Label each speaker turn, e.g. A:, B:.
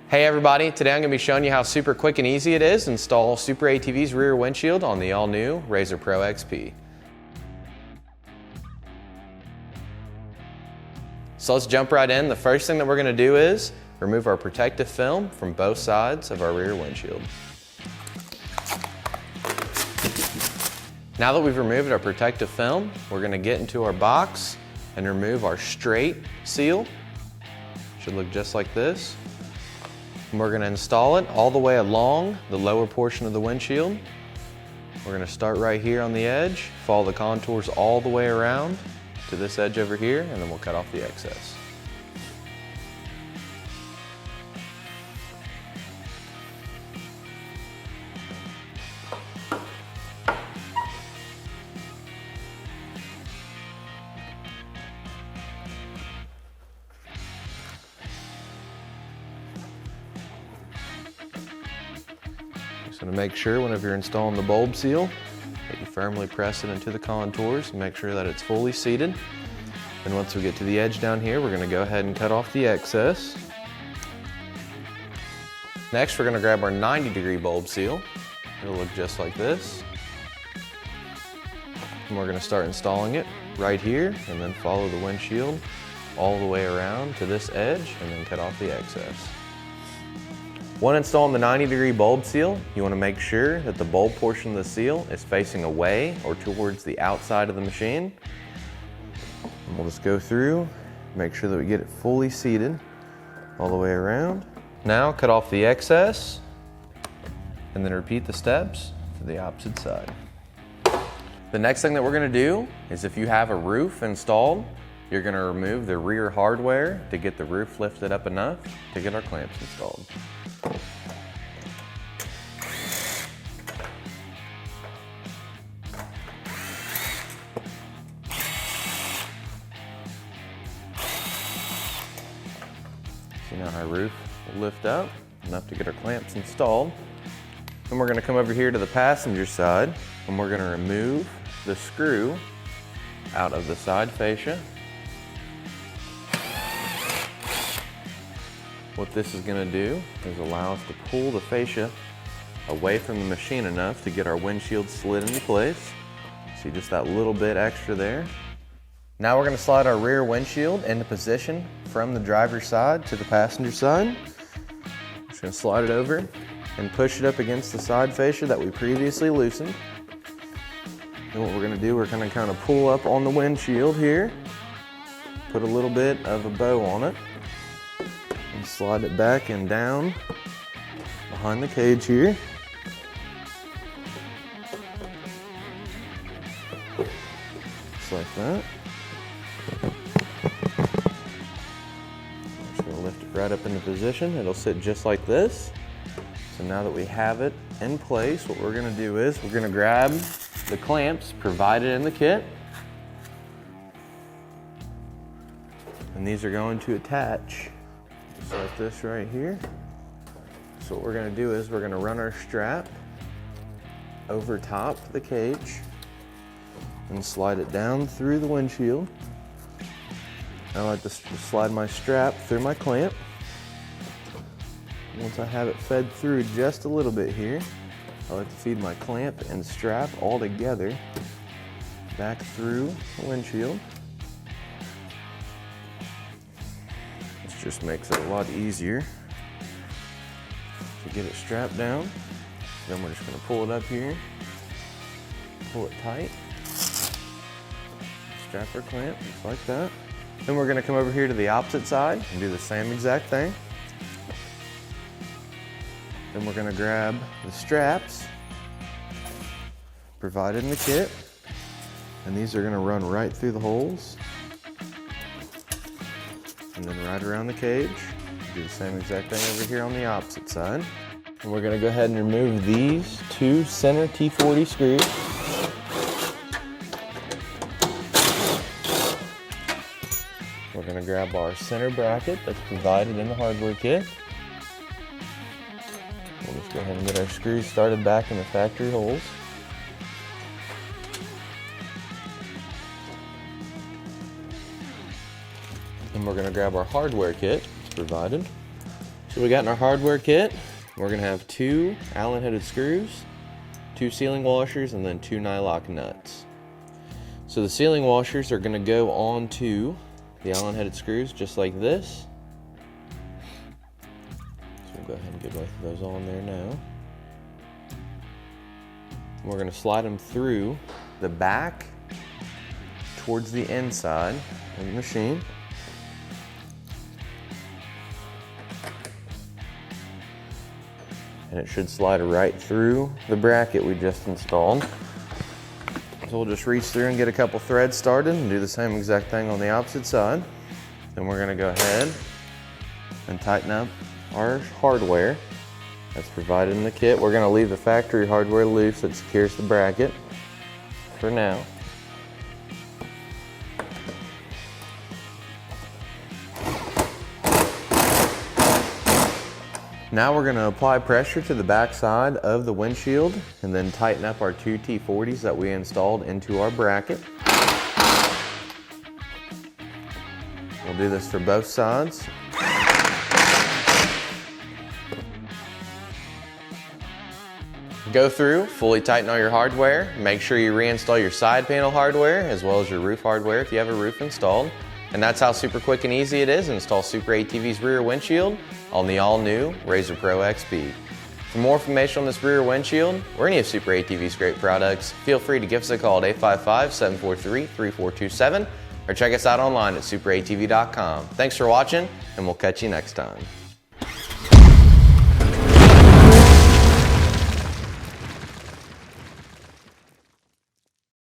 A: Hey everybody, today I'm going to be showing you how super quick and easy it is to install SuperATV's rear windshield on the all-new RZR Pro XP. So let's jump right in. The first thing that we're going to do is remove our protective film from both sides of our rear windshield. Now that we've removed our protective film, we're going to get into our box and remove our straight seal. Should look just like this. And we're going to install it all the way along the lower portion of the windshield. We're going to start right here on the edge, follow the contours all the way around to this edge over here, and then we'll cut off the excess. So to make sure whenever you're installing the bulb seal that you firmly press it into the contours and make sure that it's fully seated. And once we get to the edge down here, we're going to go ahead and cut off the excess. Next, we're going to grab our 90-degree bulb seal. It'll look just like this. And we're going to start installing it right here and then follow the windshield all the way around to this edge and then cut off the excess. When installing the 90-degree bulb seal, you want to make sure that the bulb portion of the seal is facing away or towards the outside of the machine. And we'll just go through, make sure that we get it fully seated all the way around. Now cut off the excess and then repeat the steps to the opposite side. The next thing that we're going to do is if you have a roof installed, you're going to remove the rear hardware to get the roof lifted up enough to get our clamps installed. See now our roof will lift up enough to get our clamps installed. Then we're going to come over here to the passenger side and we're going to remove the screw out of the side fascia. What this is going to do is allow us to pull the fascia away from the machine enough to get our windshield slid into place. See just that little bit extra there. Now we're going to slide our rear windshield into position from the driver's side to the passenger side. Just going to slide it over and push it up against the side fascia that we previously loosened. And what we're going to do, we're going to kind of pull up on the windshield here, put a little bit of a bow on it, and slide it back and down behind the cage here. Just like that. Just going to lift it right up into position. It'll sit just like this. So now that we have it in place, what we're going to do is we're going to grab the clamps provided in the kit. And these are going to attach just like this right here. So what we're going to do is we're going to run our strap over top the cage and slide it down through the windshield. I like to slide my strap through my clamp. Once I have it fed through just a little bit here, I like to feed my clamp and strap all together back through the windshield. This just makes it a lot easier to get it strapped down. Then we're just going to pull it up here, pull it tight, strap our clamp just like that. Then we're going to come over here to the opposite side and do the same exact thing. Then we're going to grab the straps provided in the kit, and these are going to run right through the holes and then right around the cage. Do the same exact thing over here on the opposite side. And we're going to go ahead and remove these two center T40 screws. We're going to grab our center bracket that's provided in the hardware kit. We'll just go ahead and get our screws started back in the factory holes. And we're going to grab our hardware kit, it's provided. So we got in our hardware kit, we're gonna have 2 Allen headed screws, 2 sealing washers, and then 2 nylock nuts. So the sealing washers are gonna go onto the Allen headed screws just like this. So we'll go ahead and get both of those on there now. We're gonna slide them through the back towards the inside of the machine. And it should slide right through the bracket we just installed. So we'll just reach through and get a couple threads started and do the same exact thing on the opposite side. Then we're gonna go ahead and tighten up our hardware that's provided in the kit. We're gonna leave the factory hardware loose that secures the bracket for now. Now we're going to apply pressure to the back side of the windshield and then tighten up our 2 T40s that we installed into our bracket. We'll do this for both sides. Go through, fully tighten all your hardware. Make sure you reinstall your side panel hardware as well as your roof hardware if you have a roof installed. And that's how super quick and easy it is to install SuperATV's rear windshield on the all-new RZR Pro XP. For more information on this rear windshield or any of SuperATV's great products, feel free to give us a call at 855-743-3427 or check us out online at superatv.com. Thanks for watching, and we'll catch you next time.